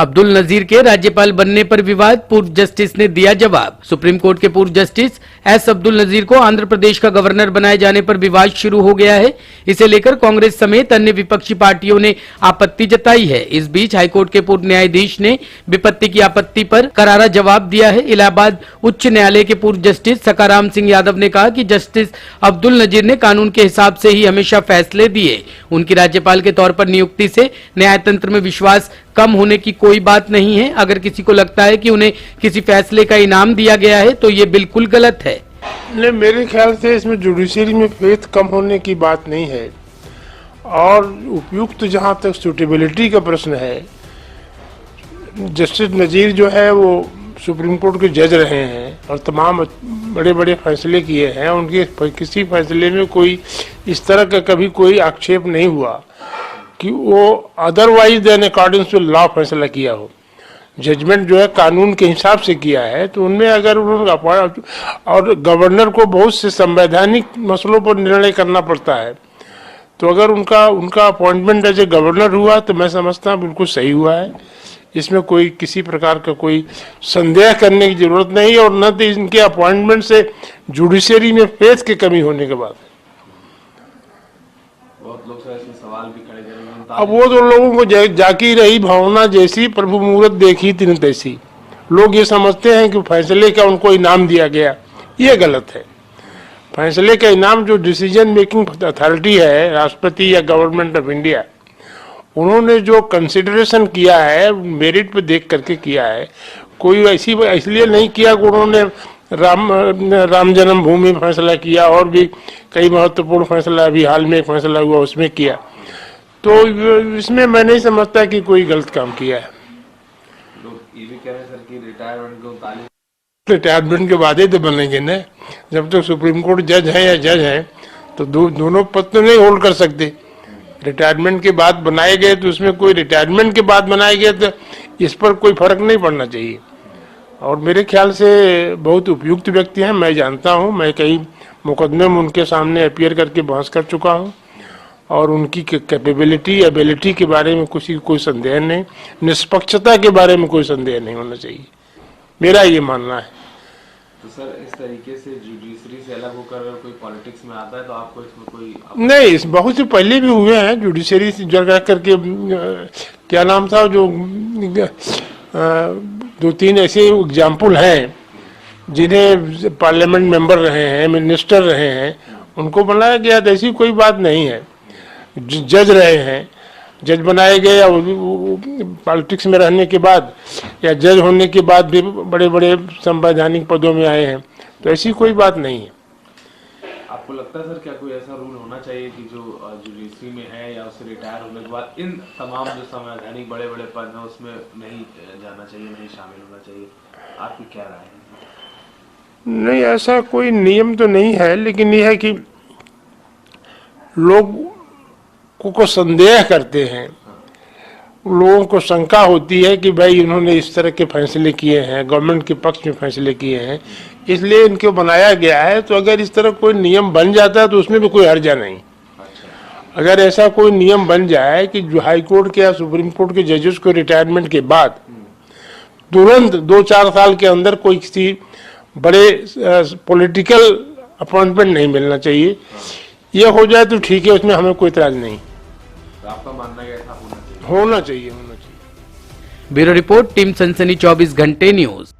अब्दुल नजीर के राज्यपाल बनने पर विवाद, पूर्व जस्टिस ने दिया जवाब। सुप्रीम कोर्ट के पूर्व जस्टिस एस अब्दुल नजीर को आंध्र प्रदेश का गवर्नर बनाए जाने पर विवाद शुरू हो गया है। इसे लेकर कांग्रेस समेत अन्य विपक्षी पार्टियों ने आपत्ति जताई है। इस बीच हाईकोर्ट के पूर्व न्यायाधीश ने विपत्ति की आपत्ति पर करारा जवाब दिया है। इलाहाबाद उच्च न्यायालय के पूर्व जस्टिस सकाराम सिंह यादव ने कहा कि जस्टिस अब्दुल नजीर ने कानून के हिसाब से ही हमेशा फैसले दिए। उनकी राज्यपाल के तौर पर नियुक्ति से न्यायतंत्र में विश्वास कम होने की कोई बात नहीं है। अगर किसी को लगता है कि उन्हें किसी फैसले का इनाम दिया गया है तो ये बिल्कुल गलत है। नहीं, मेरे ख्याल से इसमें जुडिशरी में फेथ कम होने की बात नहीं है। और उपयुक्त जहां तक सूटेबिलिटी का प्रश्न है, जस्टिस नजीर जो है वो सुप्रीम कोर्ट के जज रहे हैं और तमाम बड़े बड़े फैसले किए हैं। उनके किसी फैसले में कोई इस तरह का कभी कोई आक्षेप नहीं हुआ कि वो otherwise then according to law फैसला किया हो। जजमेंट जो है कानून के हिसाब से किया है, तो उनमें अगर उन्होंने, और गवर्नर को बहुत से संवैधानिक मसलों पर निर्णय करना पड़ता है, तो अगर उनका अपॉइंटमेंट एज ए गवर्नर हुआ तो मैं समझता हूँ बिल्कुल सही हुआ है। इसमें कोई किसी प्रकार का कोई संदेह करने की जरूरत नहीं, और न तो इनके अपॉइंटमेंट से जुडिशरी में फेथ की कमी होने के बाद। बहुत लोग इसमें सवाल भी खड़े करेंगे। अब वो तो लोगों को जाकी रही भावना जैसी, प्रभु मुहूर्त देखी तिन तैसी। लोग ये समझते हैं कि फैसले का उनको इनाम दिया गया, ये गलत है। फैसले का इनाम जो डिसीजन मेकिंग अथॉरिटी है, राष्ट्रपति या गवर्नमेंट ऑफ इंडिया, उन्होंने जो कंसिडरेशन किया है मेरिट पे देख करके किया है। कोई ऐसी इसलिए नहीं किया कि उन्होंने राम जन्मभूमि फैसला किया और भी कई महत्वपूर्ण फैसला अभी हाल में फैसला हुआ उसमें किया, तो इसमें मैं नहीं समझता कि कोई गलत काम किया है। लोग ये भी कह रहे हैं सर कि रिटायरमेंट के बाद ही तो बनेंगे न। जब तक सुप्रीम कोर्ट जज है या जज है तो दोनों पद तो नहीं होल्ड कर सकते। रिटायरमेंट के बाद बनाए गए तो उसमें कोई रिटायरमेंट के बाद बनाए गए तो इस पर कोई फर्क नहीं पड़ना चाहिए। और मेरे ख्याल से बहुत उपयुक्त व्यक्ति हैं, मैं जानता हूं। मैं कई मुकदमे में उनके सामने अपीयर करके बहस कर चुका हूं, और उनकी कैपेबिलिटी एबिलिटी के बारे में कोई संदेह नहीं। निष्पक्षता के बारे में कोई संदेह नहीं होना चाहिए, मेरा ये मानना है। तो सर इस तरीके से जुडिशरी से अलग होकर अगर कोई पॉलिटिक्स में आता है तो आपको इसमें कोई नहीं, इस बहुत से पहले भी हुए हैं जुडिशरी से जगह करके। क्या नाम था जो 2-3 ऐसे एग्जाम्पल हैं जिन्हें पार्लियामेंट मेंबर रहे हैं, मिनिस्टर रहे हैं, उनको बनाया गया। तो ऐसी कोई बात नहीं है। जज रहे हैं, जज बनाए गए या पॉलिटिक्स में रहने के बाद या जज होने के बाद भी बड़े बड़े संवैधानिक पदों में आए हैं, तो ऐसी कोई बात नहीं है। आपको लगता है सर क्या कोई ऐसा रूल होना चाहिए कि जो जुडिशरी में है या उससे रिटायर होने के बाद इन तमाम जो संवैधानिक बड़े बड़े पद हैं उसमें नहीं जाना चाहिए, नहीं शामिल होना चाहिए? आपकी क्या राय है? नहीं, ऐसा कोई नियम तो नहीं है, लेकिन यह है कि लोग को संदेह करते हैं, लोगों को शंका होती है कि भाई इन्होंने इस तरह के फैसले किए हैं, गवर्नमेंट के पक्ष में फैसले किए हैं, इसलिए इनको बनाया गया है। तो अगर इस तरह कोई नियम बन जाता है तो उसमें भी कोई हर्जा नहीं। अगर ऐसा कोई नियम बन जाए कि जो हाई कोर्ट के या सुप्रीम कोर्ट के जजेस को रिटायरमेंट के बाद तुरंत 2-4 साल के अंदर कोई किसी बड़े पॉलिटिकल अपॉइंटमेंट नहीं मिलना चाहिए, ये हो जाए तो ठीक है, उसमें हमें कोई इतराज नहीं। आपका मानना है ऐसा होना चाहिए? होना चाहिए। ब्यूरो रिपोर्ट, टीम सनसनी 24 घंटे न्यूज।